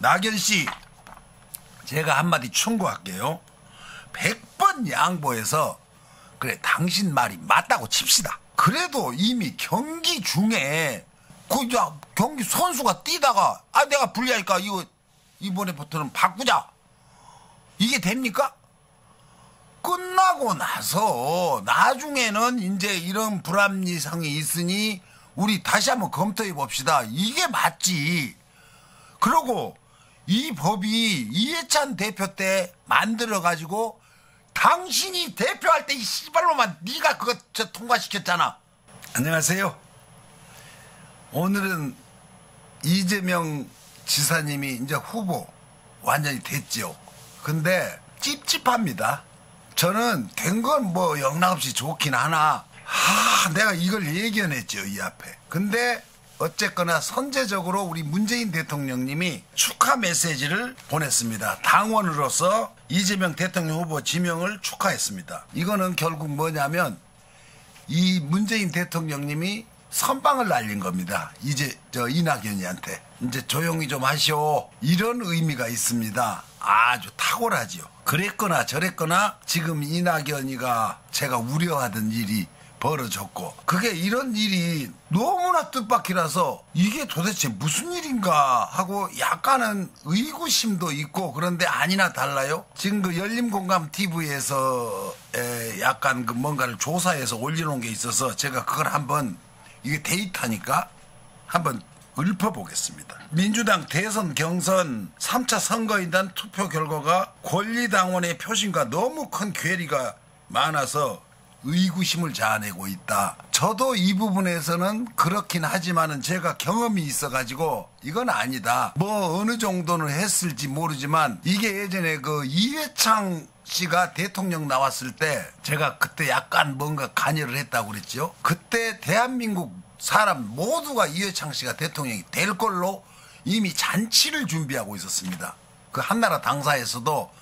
낙연 씨, 제가 한마디 충고할게요. 100번 양보해서 그래 당신 말이 맞다고 칩시다. 그래도 이미 경기 중에 경기 선수가 뛰다가 내가 불리하니까 이거 이번에부터는 바꾸자, 이게 됩니까? 끝나고 나서 나중에는 이제 이런 불합리성이 있으니 우리 다시 한번 검토해 봅시다, 이게 맞지. 그러고 이 법이 이해찬 대표 때 만들어가지고 당신이 대표할 때 이 씨발로만 네가 그거 통과시켰잖아. 안녕하세요. 오늘은 이재명 지사님이 이제 후보 완전히 됐죠. 근데 찝찝합니다. 저는 된 건 뭐 영락없이 좋긴 하나, 내가 이걸 예견했죠, 이 앞에. 근데 어쨌거나 선제적으로 우리 문재인 대통령님이 축하 메시지를 보냈습니다. 당원으로서 이재명 대통령 후보 지명을 축하했습니다. 이거는 결국 뭐냐면 이 문재인 대통령님이 선빵을 날린 겁니다. 이제 이낙연이한테 이제 조용히 좀 하시오, 이런 의미가 있습니다. 아주 탁월하지요. 그랬거나 저랬거나 지금 이낙연이가 제가 우려하던 일이 벌어졌고, 그게 이런 일이 너무나 뜻밖이라서 이게 도대체 무슨 일인가 하고 약간은 의구심도 있고, 그런데 아니나 달라요. 지금 그 열림공감TV에서 약간 그 뭔가를 조사해서 올려놓은 게 있어서 제가 그걸 한번, 이게 데이터니까 한번 읊어보겠습니다. 민주당 대선 경선 3차 선거인단 투표 결과가 권리당원의 표심과 너무 큰 괴리가 많아서 의구심을 자아내고 있다. 저도 이 부분에서는 그렇긴 하지만은 제가 경험이 있어가지고 이건 아니다, 뭐 어느 정도는 했을지 모르지만, 이게 예전에 그 이회창 씨가 대통령 나왔을 때 제가 그때 약간 뭔가 관여를 했다고 그랬죠. 그때 대한민국 사람 모두가 이회창 씨가 대통령이 될 걸로 이미 잔치를 준비하고 있었습니다. 그 한나라 당사에서도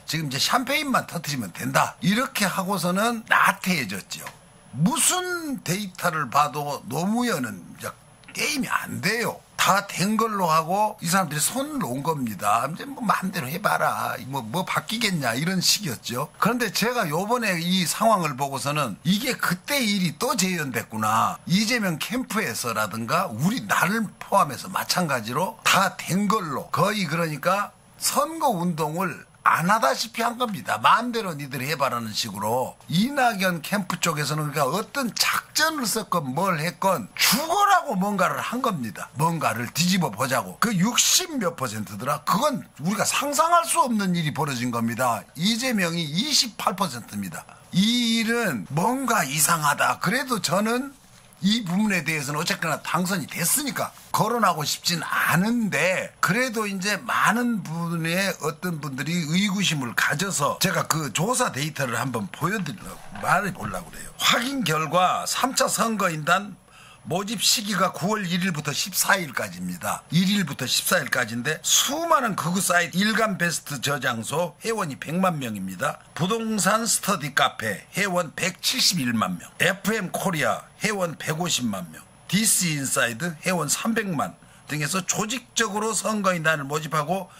지금 이제 샴페인만 터뜨리면 된다, 이렇게 하고서는 나태해졌죠. 무슨 데이터를 봐도 노무현은 이제 게임이 안 돼요. 다 된 걸로 하고 이 사람들이 손을 놓은 겁니다. 이제 뭐 마음대로 해봐라, 뭐 바뀌겠냐, 이런 식이었죠. 그런데 제가 요번에 이 상황을 보고서는 이게 그때 일이 또 재현됐구나. 이재명 캠프에서라든가 우리 나를 포함해서 마찬가지로 다 된 걸로, 거의 그러니까 선거운동을 안 하다시피 한 겁니다. 마음대로 니들이 해봐라는 식으로. 이낙연 캠프 쪽에서는 그러니까 어떤 작전을 썼건 뭘 했건 죽어라고 뭔가를 한 겁니다. 뭔가를 뒤집어 보자고. 그 60몇 %더라. 그건 우리가 상상할 수 없는 일이 벌어진 겁니다. 이재명이 28%입니다. 이 일은 뭔가 이상하다. 그래도 저는 이 부분에 대해서는 어쨌거나 당선이 됐으니까 거론하고 싶진 않은데, 그래도 이제 많은 분의 어떤 분들이 의구심을 가져서 제가 그 조사 데이터를 한번 보여드리려고 말해보려고 그래요. 확인 결과 3차 선거인단 모집 시기가 9월 1일부터 14일까지입니다. 1일부터 14일까지인데 수많은 극우 사이트 일간 베스트 저장소 회원이 100만 명입니다. 부동산 스터디 카페 회원 171만 명, FM 코리아 회원 150만 명, DC 인사이드 회원 300만 등에서 조직적으로 선거인단을 모집하고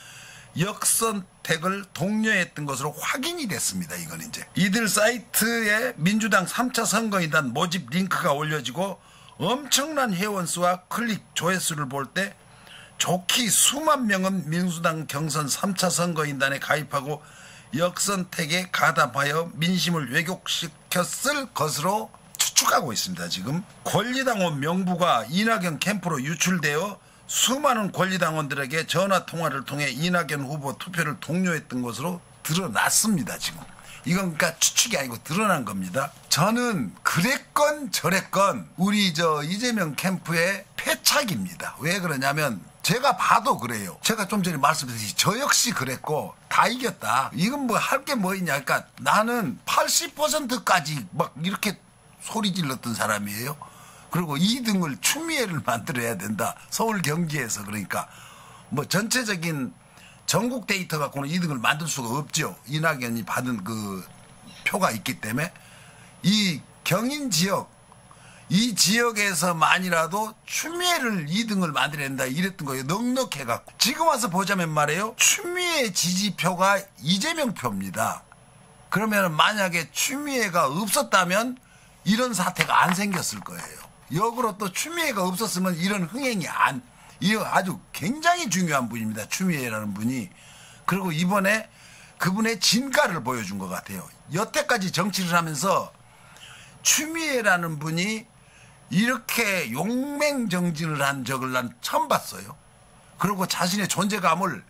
역선택을 독려했던 것으로 확인이 됐습니다. 이건 이제 이들 사이트에 민주당 3차 선거인단 모집 링크가 올려지고 엄청난 회원수와 클릭 조회수를 볼 때 좋게 수만 명은 민주당 경선 3차 선거인단에 가입하고 역선택에 가담하여 민심을 왜곡시켰을 것으로 추측하고 있습니다. 지금 권리당원 명부가 이낙연 캠프로 유출되어 수많은 권리당원들에게 전화통화를 통해 이낙연 후보 투표를 독려했던 것으로 드러났습니다. 지금 이건 그러니까 추측이 아니고 드러난 겁니다. 저는 그랬건 저랬건 우리 이재명 캠프의 패착입니다. 왜 그러냐면 제가 봐도 그래요. 제가 좀 전에 말씀드렸듯이 저 역시 그랬고 다 이겼다. 이건 뭐 할 게 뭐 있냐. 그러니까 나는 80%까지 막 이렇게 소리 질렀던 사람이에요. 그리고 2등을 추미애를 만들어야 된다. 서울 경기에서. 그러니까 뭐 전체적인 전국 데이터 갖고는 2등을 만들 수가 없죠. 이낙연이 받은 그 표가 있기 때문에 이 경인 지역 이 지역에서만이라도 추미애를 2등을 만들어야 된다 이랬던 거예요. 넉넉해갖고. 지금 와서 보자면 말이에요. 추미애 지지표가 이재명 표입니다. 그러면 만약에 추미애가 없었다면 이런 사태가 안 생겼을 거예요. 역으로 또 추미애가 없었으면 이런 흥행이 이거 아주 굉장히 중요한 분입니다. 추미애라는 분이. 그리고 이번에 그분의 진가를 보여준 것 같아요. 여태까지 정치를 하면서 추미애라는 분이 이렇게 용맹정진을 한 적을 난 처음 봤어요. 그리고 자신의 존재감을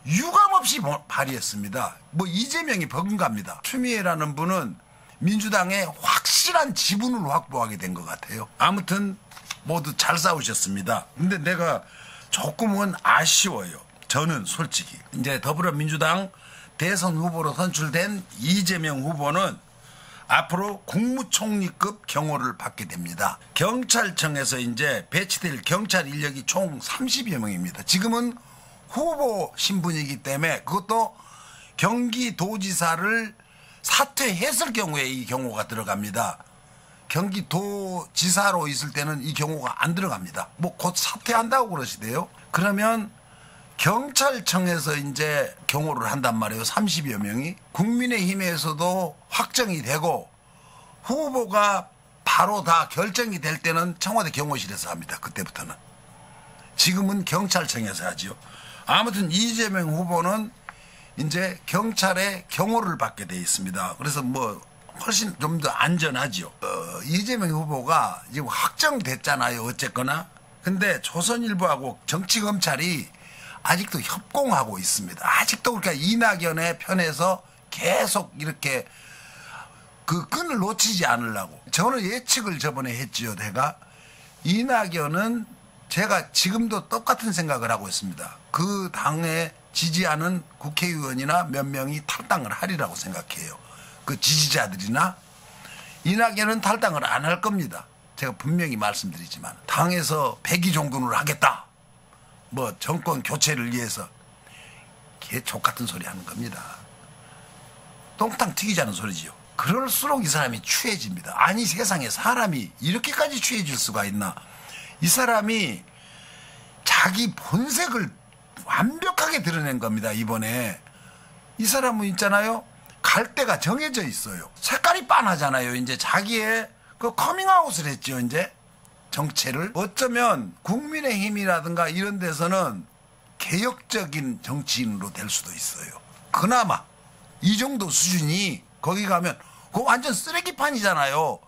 유감없이 발휘했습니다. 뭐 이재명이 버금갑니다. 추미애라는 분은 민주당의 확실한 지분을 확보하게 된 것 같아요. 아무튼 모두 잘 싸우셨습니다. 근데 내가 조금은 아쉬워요. 저는 솔직히 이제 더불어민주당 대선 후보로 선출된 이재명 후보는 앞으로 국무총리급 경호를 받게 됩니다. 경찰청에서 이제 배치될 경찰 인력이 총 30여 명입니다. 지금은 후보 신분이기 때문에 그것도 경기도지사를 사퇴했을 경우에 이 경호가 들어갑니다. 경기도지사로 있을 때는 이 경호가 안 들어갑니다. 뭐 곧 사퇴한다고 그러시대요. 그러면 경찰청에서 이제 경호를 한단 말이에요. 30여 명이. 국민의힘에서도 확정이 되고 후보가 바로 다 결정이 될 때는 청와대 경호실에서 합니다. 그때부터는. 지금은 경찰청에서 하지요. 아무튼 이재명 후보는 이제 경찰의 경호를 받게 돼 있습니다. 그래서 뭐 훨씬 좀 더 안전하죠. 이재명 후보가 지금 확정됐잖아요. 어쨌거나. 근데 조선일보하고 정치검찰이 아직도 협공하고 있습니다. 아직도 그러니까 이낙연의 편에서 계속 이렇게 그 끈을 놓치지 않으려고. 저는 예측을 저번에 했지요. 내가 이낙연은 제가 지금도 똑같은 생각을 하고 있습니다. 그 당에 지지하는 국회의원이나 몇 명이 탈당을 하리라고 생각해요. 그 지지자들이나. 이낙연은 탈당을 안 할 겁니다. 제가 분명히 말씀드리지만 당에서 백의종군을 하겠다. 뭐 정권 교체를 위해서 개족 같은 소리 하는 겁니다. 똥탕 튀기자는 소리지요. 그럴수록 이 사람이 취해집니다. 아니 세상에 사람이 이렇게까지 취해질 수가 있나. 이 사람이 자기 본색을 완벽하게 드러낸 겁니다. 이번에. 이 사람은 있잖아요. 갈 데가 정해져 있어요. 색깔이 빤하잖아요. 이제 자기의 그 커밍아웃을 했죠. 이제 정체를. 어쩌면 국민의힘이라든가 이런 데서는 개혁적인 정치인으로 될 수도 있어요. 그나마 이 정도 수준이 거기 가면 그거 완전 쓰레기판이잖아요.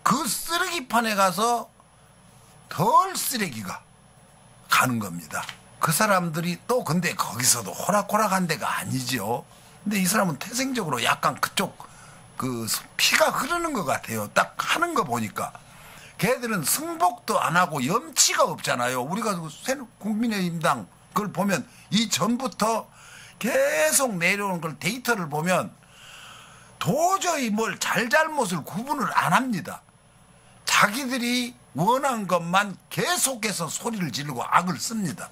그 쓰레기판에 가서 덜 쓰레기가 가는 겁니다. 그 사람들이 또 근데 거기서도 호락호락한 데가 아니죠. 근데 이 사람은 태생적으로 약간 그쪽 그 피가 흐르는 것 같아요. 딱 하는 거 보니까. 걔들은 승복도 안 하고 염치가 없잖아요. 우리가 국민의힘당 그걸 보면 이전부터 계속 내려오는 걸 데이터를 보면 도저히 뭘 잘잘못을 구분을 안 합니다. 자기들이 원한 것만 계속해서 소리를 지르고 악을 씁니다.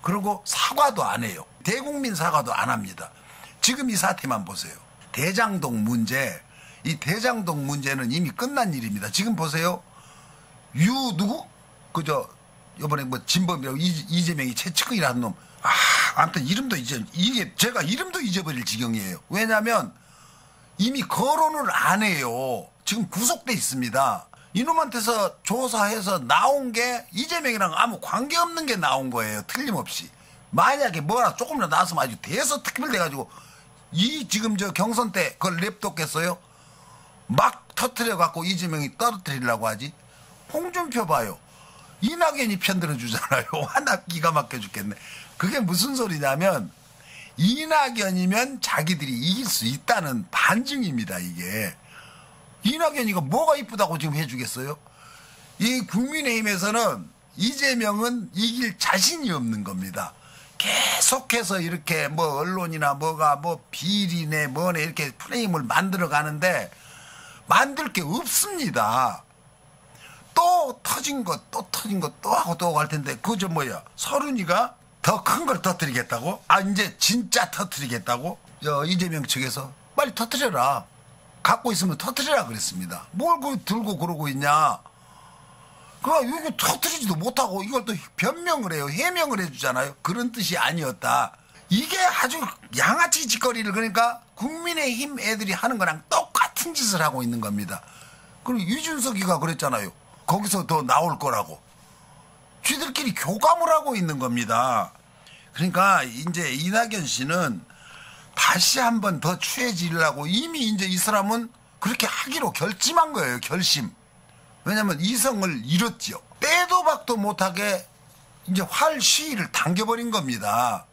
그리고 사과도 안 해요. 대국민 사과도 안 합니다. 지금 이 사태만 보세요. 대장동 문제. 이 대장동 문제는 이미 끝난 일입니다. 지금 보세요. 누구? 그저 이번에 뭐 진범이라고 이재명이 최측근이라는 놈. 아무튼 이름도 이게 제가 이름도 잊어버릴 지경이에요. 왜냐하면 이미 거론을 안 해요. 지금 구속돼 있습니다. 이놈한테서 조사해서 나온 게 이재명이랑 아무 관계없는 게 나온 거예요. 틀림없이. 만약에 뭐라 조금이라도 나왔으면 아주 대서특필 돼가지고 이 지금 저 경선 때 그걸 냅뒀겠어요? 막 터트려갖고 이재명이 떨어뜨리려고 하지. 홍준표 봐요. 이낙연이 편들어주잖아요. 하나 기가 막혀 죽겠네. 그게 무슨 소리냐면 이낙연이면 자기들이 이길 수 있다는 반증입니다. 이게. 이낙연이가 뭐가 이쁘다고 지금 해주겠어요? 이 국민의힘에서는 이재명은 이길 자신이 없는 겁니다. 계속해서 이렇게 뭐 언론이나 뭐가 뭐 비리네 뭐네 이렇게 프레임을 만들어 가는데 만들 게 없습니다. 또 터진 것 또 터진 것 또 하고 또 갈 텐데 그저 뭐야 서른이가 더 큰 걸 터뜨리겠다고? 이제 진짜 터뜨리겠다고? 이재명 측에서 빨리 터뜨려라. 갖고 있으면 터뜨리라 그랬습니다. 뭘 그 들고 그러고 있냐. 그럼 이거 터뜨리지도 못하고 이걸 또 변명을 해요. 해명을 해주잖아요. 그런 뜻이 아니었다. 이게 아주 양아치 짓거리를 그러니까 국민의힘 애들이 하는 거랑 똑같은 짓을 하고 있는 겁니다. 그리고 이준석이가 그랬잖아요. 거기서 더 나올 거라고. 쥐들끼리 교감을 하고 있는 겁니다. 그러니까 이제 이낙연 씨는 다시 한번 더 추해지려고 이미 이제 이 사람은 그렇게 하기로 결심한 거예요. 결심. 왜냐면 이성을 잃었지요. 빼도 박도 못하게 이제 활 시위를 당겨버린 겁니다.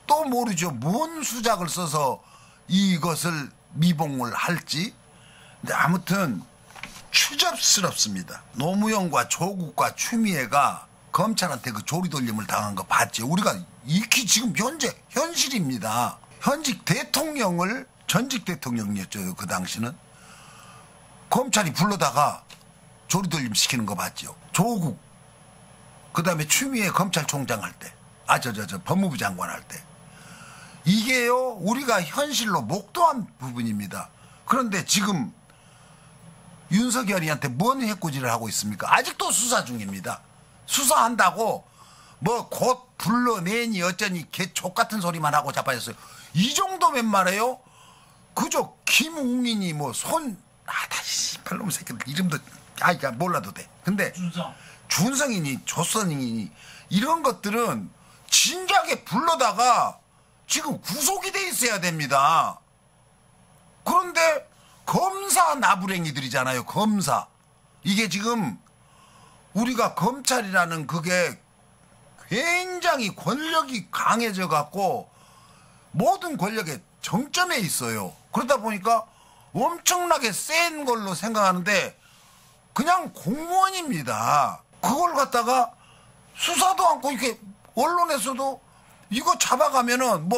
또 모르죠. 뭔 수작을 써서 이것을 미봉을 할지. 근데 아무튼 추접스럽습니다. 노무현과 조국과 추미애가 검찰한테 그 조리돌림을 당한 거 봤죠. 우리가 익히 지금 현재 현실입니다. 현직 대통령을 전직 대통령이었죠. 그 당시는. 검찰이 불러다가 조리돌림 시키는 거 봤죠. 조국 그 다음에 추미애 검찰총장 할 때 법무부 장관 할 때 이게요 우리가 현실로 목도한 부분입니다. 그런데 지금 윤석열이한테 뭔 해코지를 하고 있습니까? 아직도 수사 중입니다. 수사한다고 뭐 곧 불러내니 어쩌니 개 족같은 소리만 하고 자빠졌어요. 이 정도면 말이에요. 그저 김웅인이 뭐 다시 팔놈 새끼들 이름도 몰라도 돼. 근데 준성이니 조선이니 이런 것들은 진작에 불러다가 지금 구속이 돼 있어야 됩니다. 그런데 검사 나부랭이들이잖아요. 검사. 이게 지금 우리가 검찰이라는 그게 굉장히 권력이 강해져 갖고 모든 권력의 정점에 있어요. 그러다 보니까 엄청나게 센 걸로 생각하는데 그냥 공무원입니다. 그걸 갖다가 수사도 않고 이렇게 언론에서도 이거 잡아가면은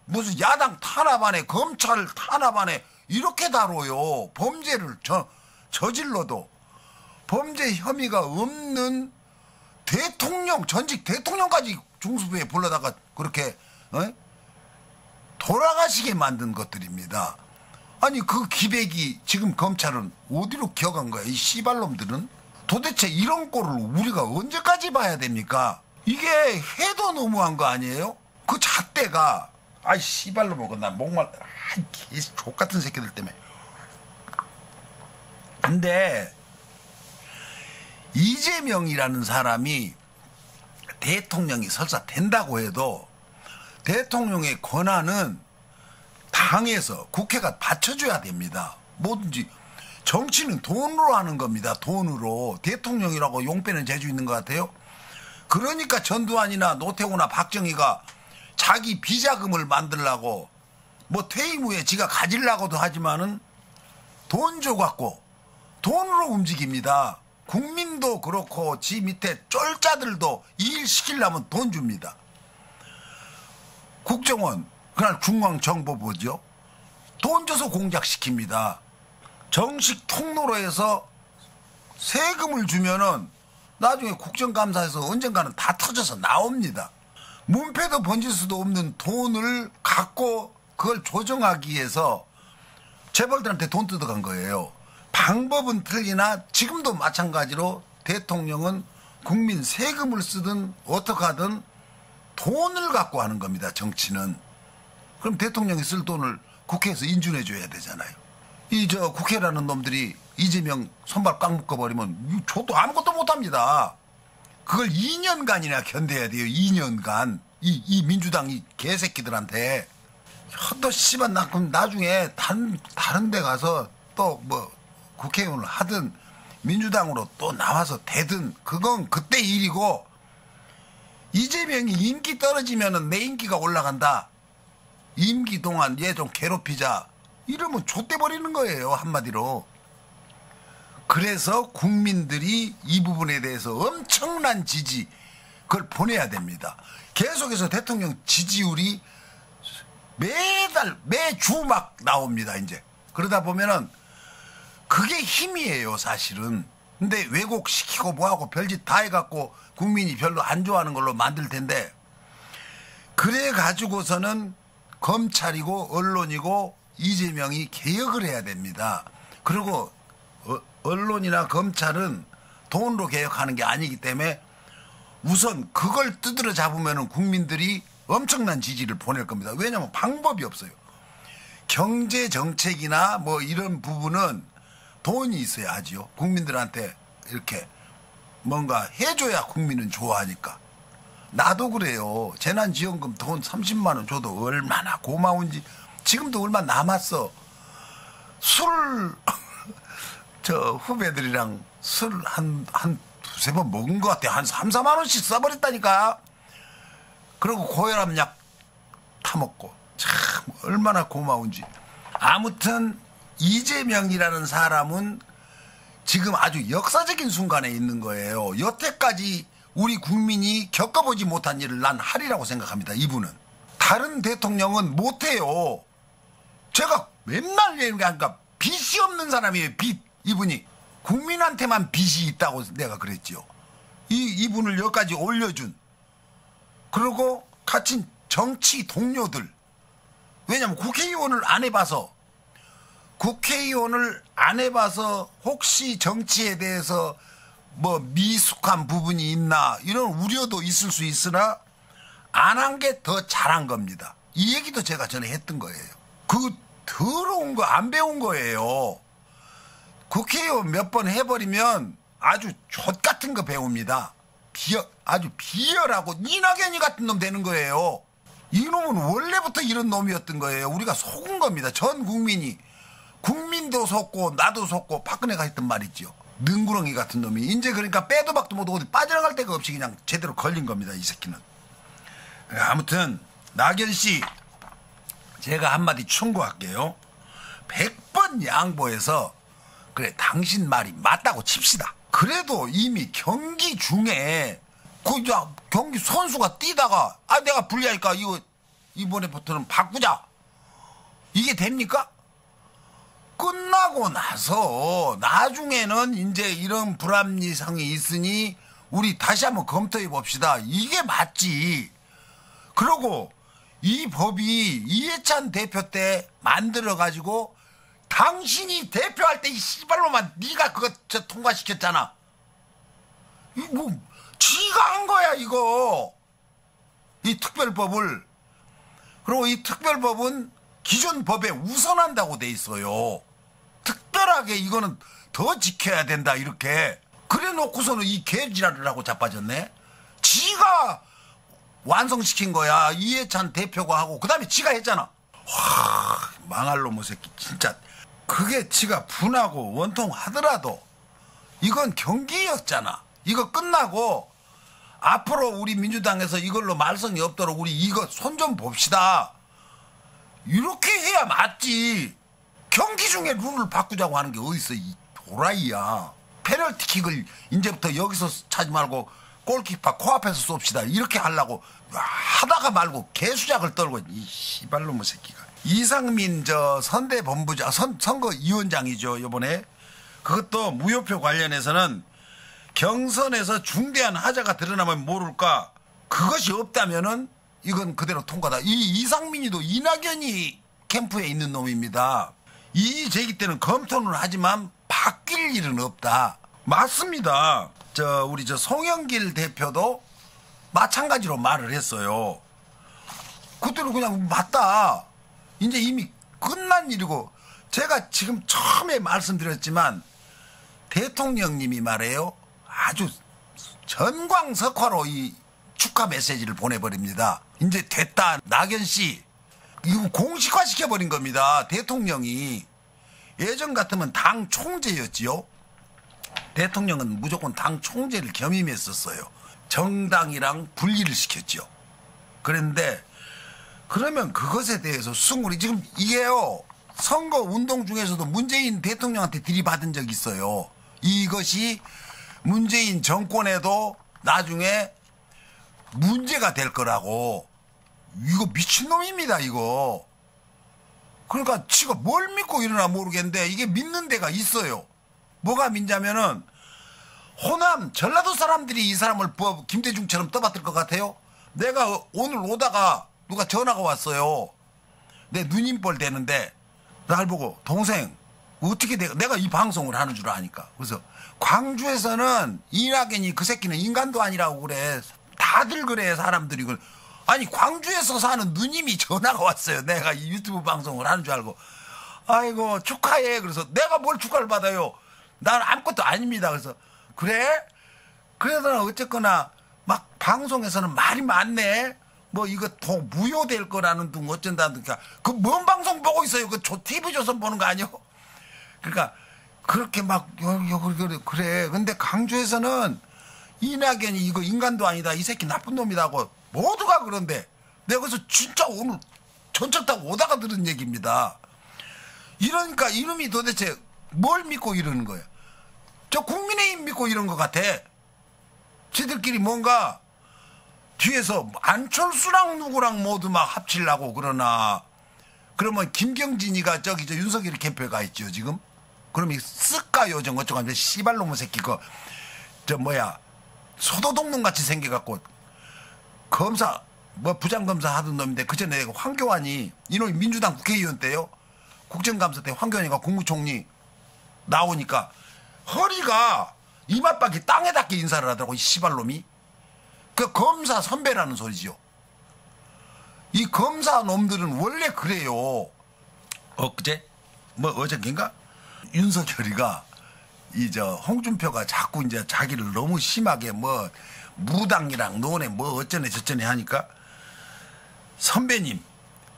무슨 야당 탄압안에 검찰 탄압안에 이렇게 다뤄요. 범죄를 저질러도 범죄 혐의가 없는 대통령 전직 대통령까지 중수부에 불러다가 그렇게 돌아가시게 만든 것들입니다. 아니 그 기백이 지금 검찰은 어디로 기어간 거야? 이 씨발놈들은 도대체 이런 꼴을 우리가 언제까지 봐야 됩니까? 이게 해도 너무한 거 아니에요? 그 잣대가 아이 씨발로 먹어 나 목말 아이 개 족같은 새끼들 때문에. 근데 이재명이라는 사람이 대통령이 설사 된다고 해도 대통령의 권한은 당에서 국회가 받쳐줘야 됩니다. 뭐든지 정치는 돈으로 하는 겁니다. 돈으로. 대통령이라고 용 빼는 재주 있는 것 같아요. 그러니까 전두환이나 노태우나 박정희가 자기 비자금을 만들라고 뭐 퇴임 후에 지가 가지려고도 하지만은 돈 줘갖고 돈으로 움직입니다. 국민도 그렇고 지 밑에 쫄자들도 일 시키려면 돈 줍니다. 국정원 그날 중앙정보부죠. 돈 줘서 공작시킵니다. 정식 통로로 해서 세금을 주면은 나중에 국정감사에서 언젠가는 다 터져서 나옵니다. 문패도 번질 수도 없는 돈을 갖고 그걸 조정하기 위해서 재벌들한테 돈 뜯어간 거예요. 방법은 틀리나 지금도 마찬가지로 대통령은 국민 세금을 쓰든 어떻게 하든 돈을 갖고 하는 겁니다. 정치는. 그럼 대통령이 쓸 돈을 국회에서 인준해 줘야 되잖아요. 국회라는 놈들이 이재명 손발 꽉 묶어버리면 저도 아무것도 못합니다. 그걸 2년간이나 견뎌야 돼요. 2년간. 이 민주당 이 개새끼들한테. 또 씨발 그럼 나중에 다른 데 가서 또 뭐 국회의원을 하든 민주당으로 또 나와서 되든 그건 그때 일이고 이재명이 인기 떨어지면은 내 인기가 올라간다. 임기 동안 얘 좀 괴롭히자. 이러면 좆대버리는 거예요. 한마디로. 그래서 국민들이 이 부분에 대해서 엄청난 지지 그걸 보내야 됩니다. 계속해서 대통령 지지율이 매주 막 나옵니다. 이제 그러다 보면은 그게 힘이에요. 사실은. 근데 왜곡시키고 뭐하고 별짓 다 해갖고 국민이 별로 안 좋아하는 걸로 만들 텐데 그래 가지고서는 검찰이고 언론이고 이재명이 개혁을 해야 됩니다. 그리고 언론이나 검찰은 돈으로 개혁하는 게 아니기 때문에 우선 그걸 두드려 잡으면 국민들이 엄청난 지지를 보낼 겁니다. 왜냐하면 방법이 없어요. 경제 정책이나 뭐 이런 부분은 돈이 있어야 하지요. 국민들한테 이렇게 뭔가 해줘야 국민은 좋아하니까. 나도 그래요. 재난지원금 돈 30만 원 줘도 얼마나 고마운지. 지금도 얼마 남았어. 술 저 후배들이랑 술 한 두세 번 먹은 것 같아. 한 3, 4만 원씩 써버렸다니까. 그리고 고혈압약 타먹고. 참 얼마나 고마운지. 아무튼 이재명이라는 사람은 지금 아주 역사적인 순간에 있는 거예요. 여태까지 우리 국민이 겪어보지 못한 일을 난 하리라고 생각합니다. 이분은. 다른 대통령은 못해요. 제가 맨날 얘기하는 게 아니까 빚이 없는 사람이에요. 빚. 이분이. 국민한테만 빚이 있다고 내가 그랬죠. 이분을 여기까지 올려준. 그리고 같이 정치 동료들. 왜냐면 국회의원을 안 해봐서 혹시 정치에 대해서 뭐 미숙한 부분이 있나 이런 우려도 있을 수 있으나 안 한 게 더 잘한 겁니다. 이 얘기도 제가 전에 했던 거예요. 그 더러운 거 안 배운 거예요. 국회의원 몇 번 해버리면 아주 족 같은 거 배웁니다. 아주 비열하고 이낙연이 같은 놈 되는 거예요. 이놈은 원래부터 이런 놈이었던 거예요. 우리가 속은 겁니다. 전 국민이. 국민도 속고 나도 속고 박근혜가 했던 말이죠. 능구렁이 같은 놈이. 이제 그러니까 빼도 박도 못하고 어디 빠져나갈 데가 없이 그냥 제대로 걸린 겁니다. 이 새끼는. 아무튼 낙연씨 제가 한마디 충고할게요. 100번 양보해서 그래 당신 말이 맞다고 칩시다. 그래도 이미 경기 중에 경기 선수가 뛰다가 내가 불리하니까 이번에부터는 바꾸자. 이게 됩니까? 끝나고 나서 나중에는 이제 이런 불합리성이 있으니 우리 다시 한번 검토해 봅시다. 이게 맞지. 그리고 이 법이 이해찬 대표 때 만들어가지고 당신이 대표할 때 이 씨발로만 네가 그거 통과시켰잖아. 이거 지가 한 거야 이거. 이 특별법을. 그리고 이 특별법은 기존 법에 우선한다고 돼 있어요. 특별하게 이거는 더 지켜야 된다 이렇게. 그래 놓고서는 이 개지랄을 하고 자빠졌네. 지가 완성시킨 거야. 이해찬 대표가 하고 그 다음에 지가 했잖아. 와 망할 놈의 새끼 진짜. 그게 지가 분하고 원통하더라도 이건 경기였잖아. 이거 끝나고 앞으로 우리 민주당에서 이걸로 말썽이 없도록 우리 이거 손 좀 봅시다. 이렇게 해야 맞지. 경기 중에 룰을 바꾸자고 하는 게 어딨어 이 도라이야. 페널티킥을 이제부터 여기서 차지 말고 골키퍼 코앞에서 쏩시다. 이렇게 하려고 하다가 말고 개수작을 떨고 이 씨발놈의 새끼가. 이상민 선대본부장 선거위원장이죠 이번에. 그것도 무효표 관련해서는 경선에서 중대한 하자가 드러나면 모를까. 그것이 없다면은 이건 그대로 통과다. 이 이상민이도 이낙연이 캠프에 있는 놈입니다. 이 제기 때는 검토는 하지만 바뀔 일은 없다. 맞습니다. 우리 송영길 대표도 마찬가지로 말을 했어요. 그때는 그냥 맞다. 이제 이미 끝난 일이고. 제가 지금 처음에 말씀드렸지만 대통령님이 말해요. 아주 전광석화로 이 축하 메시지를 보내버립니다. 이제 됐다. 낙연씨 이거 공식화 시켜버린 겁니다. 대통령이. 예전 같으면 당 총재였지요. 대통령은 무조건 당 총재를 겸임했었어요. 정당이랑 분리를 시켰죠. 그런데 그러면 그것에 대해서 우리 지금 이게요. 선거 운동 중에서도 문재인 대통령한테 들이받은 적이 있어요. 이것이 문재인 정권에도 나중에 문제가 될 거라고. 이거 미친놈입니다 이거. 그러니까 지가 뭘 믿고 이러나 모르겠는데 이게 믿는 데가 있어요. 뭐가 믿냐면은 호남 전라도 사람들이 이 사람을 김대중처럼 떠받들 것 같아요. 내가 오늘 오다가 누가 전화가 왔어요. 내 누님뻘 되는데 날 보고 동생 어떻게 내가 이 방송을 하는 줄 아니까. 그래서 광주에서는 이낙연이 그 새끼는 인간도 아니라고 그래. 다들 그래 사람들이. 아니 광주에서 사는 누님이 전화가 왔어요. 내가 이 유튜브 방송을 하는 줄 알고. 아이고 축하해. 그래서 내가 뭘 축하를 받아요. 나는 아무것도 아닙니다. 그래서 그래? 그래서 어쨌거나 막 방송에서는 말이 많네. 뭐 이거 더 무효될 거라는 둥 어쩐다든가. 그 뭔 방송 보고 있어요. 그 TV조선 보는 거 아니요? 그러니까 그렇게 막 그래. 근데 강주에서는 이낙연이 이거 인간도 아니다. 이 새끼 나쁜 놈이라고 모두가 그런데 내가 그래서 진짜 오늘 전철 타고 오다가 들은 얘기입니다. 이러니까 이놈이 도대체 뭘 믿고 이러는 거야? 저 국민의힘 믿고 이런 것 같아. 쟤들끼리 뭔가 뒤에서 안철수랑 누구랑 모두 막 합치려고 그러나. 그러면 김경진이가 저기 저 윤석열 캠프에 가 있죠 지금. 그러면 쓱 가요 저 어쩌고 하면 씨발놈의 새끼 저 뭐야 소도둑놈 같이 생겨갖고 검사 뭐 부장검사 하던 놈인데 그 전에 황교안이 이놈이 민주당 국회의원 때요. 국정감사 때 황교안이가 국무총리 나오니까 허리가 이마밖에 땅에 닿게 인사를 하더라고 이 씨발놈이. 그 검사 선배라는 소리지요. 이 검사 놈들은 원래 그래요. 엊그제 뭐 어저께인가 윤석열이가 이 저 홍준표가 자꾸 이제 자기를 너무 심하게 뭐 무당이랑 노네 뭐 어쩌네 저쩌네 하니까 선배님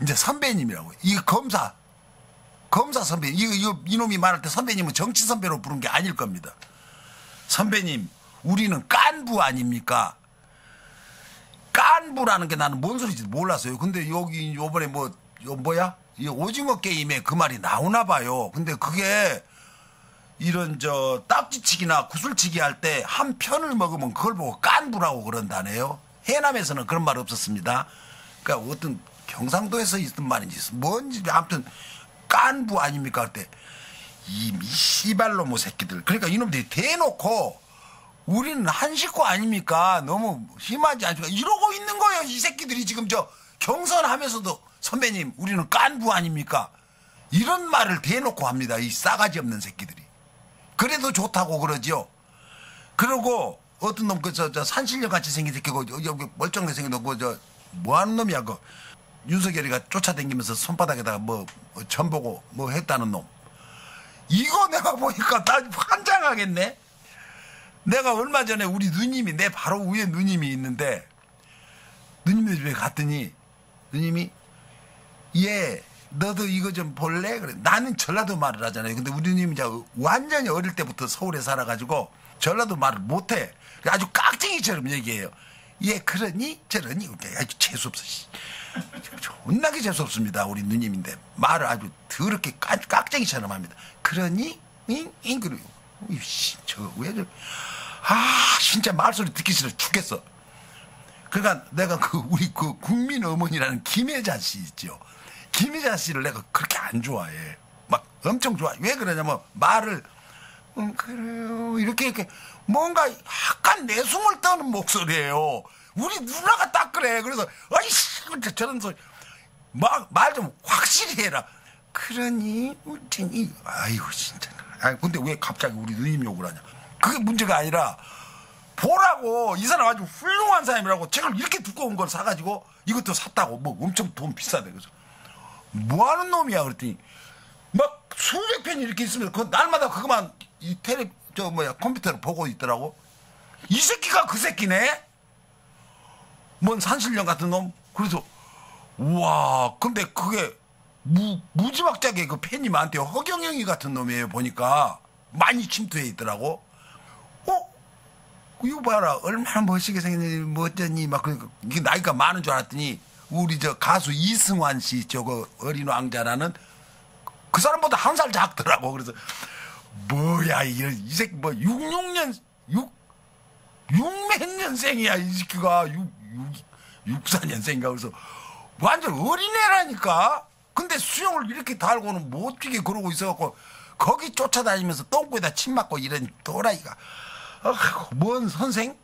이제 선배님이라고. 이 검사 선배 이놈이 말할 때 선배님은 정치 선배로 부른 게 아닐 겁니다. 선배님 우리는 깐부 아닙니까? 깐부라는 게 나는 뭔 소리인지 몰랐어요. 근데 여기 요번에 뭐야? 이 오징어 게임에 그 말이 나오나 봐요. 근데 그게 이런 저 딱지치기나 구슬치기 할 때 한 편을 먹으면 그걸 보고 깐부라고 그런다네요. 해남에서는 그런 말 없었습니다. 그러니까 어떤 경상도에서 있던 말인지 뭔지 아무튼 깐부 아닙니까? 할 때 이 씨발놈의 새끼들. 그러니까 이놈들이 대놓고 우리는 한 식구 아닙니까? 너무 심하지 않습니까? 이러고 있는 거예요. 이 새끼들이 지금 저 경선하면서도 선배님 우리는 깐부 아닙니까? 이런 말을 대놓고 합니다. 이 싸가지 없는 새끼들이. 그래도 좋다고 그러죠. 그러고 어떤 놈 저 산신령 같이 생긴 새끼고 여기 멀쩡하게 생긴 놈 뭐 하는 놈이야 그 윤석열이가 쫓아다니면서 손바닥에다가 뭐 점 보고 뭐 했다는 놈. 이거 내가 보니까 나 환장하겠네. 내가 얼마 전에 우리 누님이 내 바로 위에 누님이 있는데 누님네 집에 갔더니 누님이 얘 너도 이거 좀 볼래? 그래. 나는 전라도 말을 하잖아요. 근데 우리 누님이 이제 완전히 어릴 때부터 서울에 살아가지고 전라도 말을 못해. 아주 깍쟁이처럼 얘기해요. 얘 그러니 저러니 아주 재수없어. 존나게 재수없습니다. 우리 누님인데 말을 아주 더럽게 깍쟁이처럼 합니다. 그러니 잉 그래요. 저왜 저 진짜 말소리 듣기 싫어 죽겠어. 그러니까 내가 우리 국민 어머니라는 김혜자 씨 있죠. 김혜자 씨를 내가 그렇게 안 좋아해. 막 엄청 좋아해. 왜 그러냐면 말을 그래요 이렇게 뭔가 약간 내숭을 떠는 목소리예요. 우리 누나가 딱 그래. 그래서 아이씨 저런 소리 말 좀 확실히 해라. 그러니 우진이 아이고 진짜. 근데 왜 갑자기 우리 누님 욕을 하냐. 그게 문제가 아니라 보라고. 이 사람 아주 훌륭한 사람이라고 책을 이렇게 두꺼운 걸 사가지고 이것도 샀다고 뭐 엄청 돈 비싸대. 그래서 뭐 하는 놈이야 그랬더니 막 수백 편이 이렇게 있으면 그 날마다 그것만 이 컴퓨터를 보고 있더라고. 이 새끼가 그 새끼네. 뭔 산신령 같은 놈. 그래서 우와. 근데 그게 무지막지하게 그 팬이 많대요. 허경영이 같은 놈이에요. 보니까 많이 침투해 있더라고. 이거 봐라 얼마나 멋있게 생겼니 뭐 어쩌니 막 그러니까 이게 나이가 많은 줄 알았더니 우리 저 가수 이승환 씨 저거 어린 왕자라는 그 사람보다 한 살 작더라고. 그래서 뭐야 이 새끼 뭐 66년 6몇 년생이야 이 새끼가 64년생인가. 그래서 완전 어린애라니까. 근데 수영을 이렇게 달고는 못 뛰게 그러고 있어갖고 거기 쫓아다니면서 똥꼬에다 침 맞고 이런 또라이가. 뭔 선생?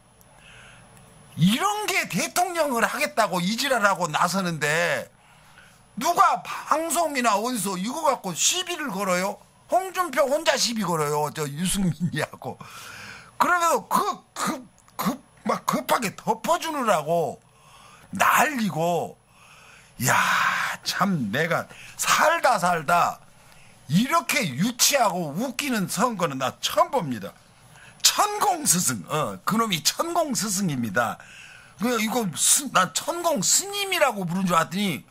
이런 게 대통령을 하겠다고 이지랄하고 나서는데 누가 방송이나 어디서 이거 갖고 시비를 걸어요? 홍준표 혼자 시비 걸어요. 저 유승민이하고. 그러면서 막 급하게 덮어주느라고 난리고. 야, 참 내가 살다 이렇게 유치하고 웃기는 선거는 나 처음 봅니다. 천공스승, 그놈이 천공스승입니다. 이거 난 천공스님이라고 부른 줄 알았더니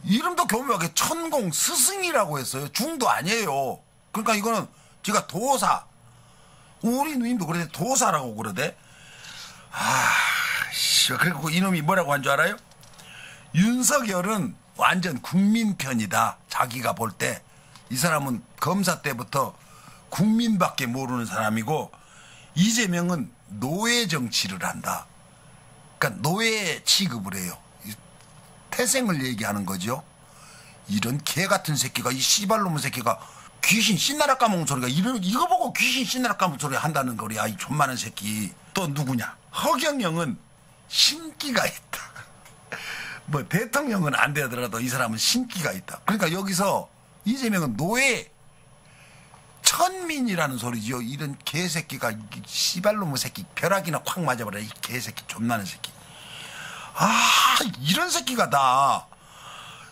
이름도 교묘하게 천공스승이라고 했어요. 중도 아니에요. 그러니까 이거는 제가 도사, 우리 누님도 그러대, 도사라고 그러대. 그리고 이놈이 뭐라고 한 줄 알아요? 윤석열은 완전 국민 편이다. 자기가 볼 때 이 사람은 검사 때부터 국민밖에 모르는 사람이고, 이재명은 노예 정치를 한다. 그러니까 노예 취급을 해요. 태생을 얘기하는 거죠. 이런 개 같은 새끼가, 이 씨발놈의 새끼가 귀신 신나라 까먹은 소리가 이거 보고 귀신 신나라 까먹은 소리 한다는 거야. 이 존만한 새끼. 또 누구냐? 허경영은 신기가 있다. 뭐 대통령은 안 되더라도 이 사람은 신기가 있다. 그러니까 여기서 이재명은 노예 천민이라는 소리죠. 이런 개새끼가, 씨발놈의 새끼, 벼락이나 콱 맞아버려. 이 개새끼, 존나는 새끼. 이런 새끼가 다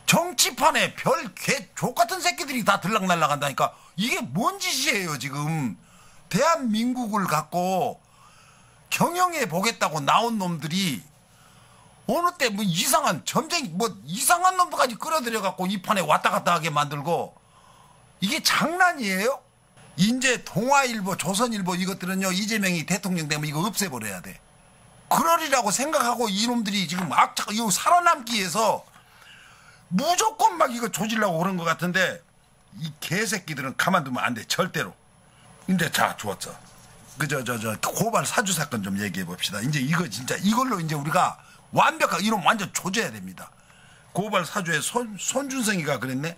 정치판에 별 개 족같은 새끼들이 다 들락날락한다니까. 이게 뭔 짓이에요 지금. 대한민국을 갖고 경영해 보겠다고 나온 놈들이 어느 때 뭐 이상한 점쟁이, 뭐 이상한 놈들까지 끌어들여갖고 이 판에 왔다 갔다 하게 만들고, 이게 장난이에요? 이제 동아일보, 조선일보 이것들은요, 이재명이 대통령 되면 이거 없애버려야 돼. 그러리라고 생각하고 이놈들이 지금 이거 살아남기 위해서 무조건 막 이거 조지려고 그런 것 같은데, 이 개새끼들은 가만두면 안 돼. 절대로. 근데 자, 좋았어. 고발 사주 사건 좀 얘기해 봅시다. 이제 이거 진짜 이걸로 이제 우리가 완벽하게 이놈 완전 조져야 됩니다. 고발 사주에 손준성이가 그랬네.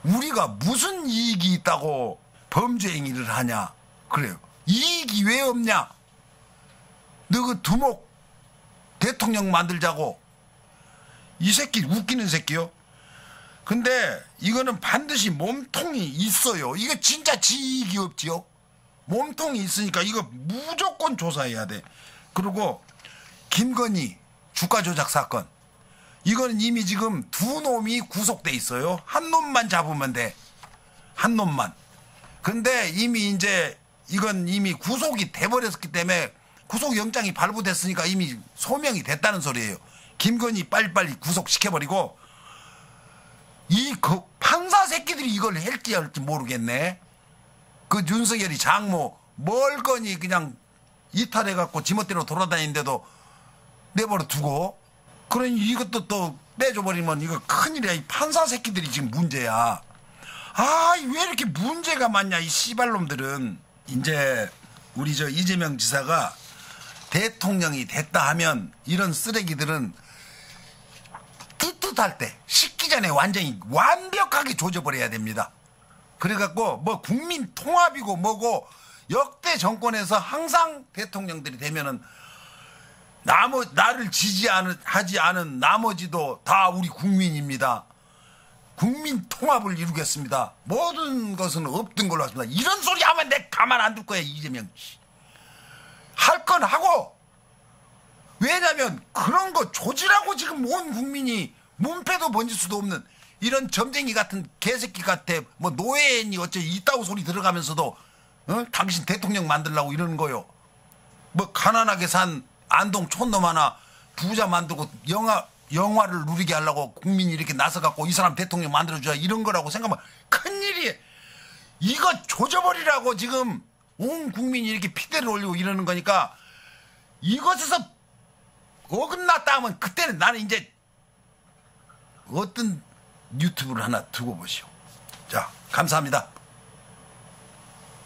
우리가 무슨 이익이 있다고 범죄 행위를 하냐. 그래요. 이익이 왜 없냐. 너 그 두목 대통령 만들자고. 이 새끼 웃기는 새끼요. 근데 이거는 반드시 몸통이 있어요. 이게 진짜 지익이 없지요. 몸통이 있으니까 이거 무조건 조사해야 돼. 그리고 김건희 주가 조작 사건, 이거는 이미 지금 두 놈이 구속돼 있어요. 한 놈만 잡으면 돼. 한 놈만. 근데 이미 이제 이건 이미 구속이 돼버렸기 때문에, 구속영장이 발부됐으니까 이미 소명이 됐다는 소리예요. 김건희 빨리빨리 구속시켜버리고, 판사 새끼들이 이걸 할지 모르겠네. 그 윤석열이 장모 멀거니 그냥 이탈해갖고 지멋대로 돌아다니는데도 내버려 두고, 그러니 이것도 또 빼줘버리면 이거 큰일이야. 이 판사 새끼들이 지금 문제야. 왜 이렇게 문제가 많냐 이 씨발놈들은. 이제 우리 저 이재명 지사가 대통령이 됐다 하면 이런 쓰레기들은 뜨뜻할 때 식기 전에 완전히 완벽하게 조져버려야 됩니다. 그래갖고 뭐 국민 통합이고 뭐고, 역대 정권에서 항상 대통령들이 되면은 나를 하지 않은 나머지도 다 우리 국민입니다. 국민 통합을 이루겠습니다. 모든 것은 없던 걸로 했습니다. 이런 소리 하면 내 가만 안 둘 거야, 이재명. 할 건 하고. 왜냐면 그런 거 조지라고 지금 온 국민이 문패도 번질 수도 없는 이런 점쟁이 같은 개새끼 같아. 뭐 노예니 어째 이따구 소리 들어가면서도 당신 대통령 만들려고 이러는 거요. 뭐 가난하게 산 안동 촌놈 하나 부자 만들고 영화를 누리게 하려고 국민이 이렇게 나서갖고 이 사람 대통령 만들어줘야 이런 거라고 생각하면 큰일이에요. 이거 조져버리라고 지금 온 국민이 이렇게 피대를 올리고 이러는 거니까, 이것에서 어긋났다 하면 그때는 나는 이제 어떤 유튜브를 하나 두고 보시오. 자, 감사합니다.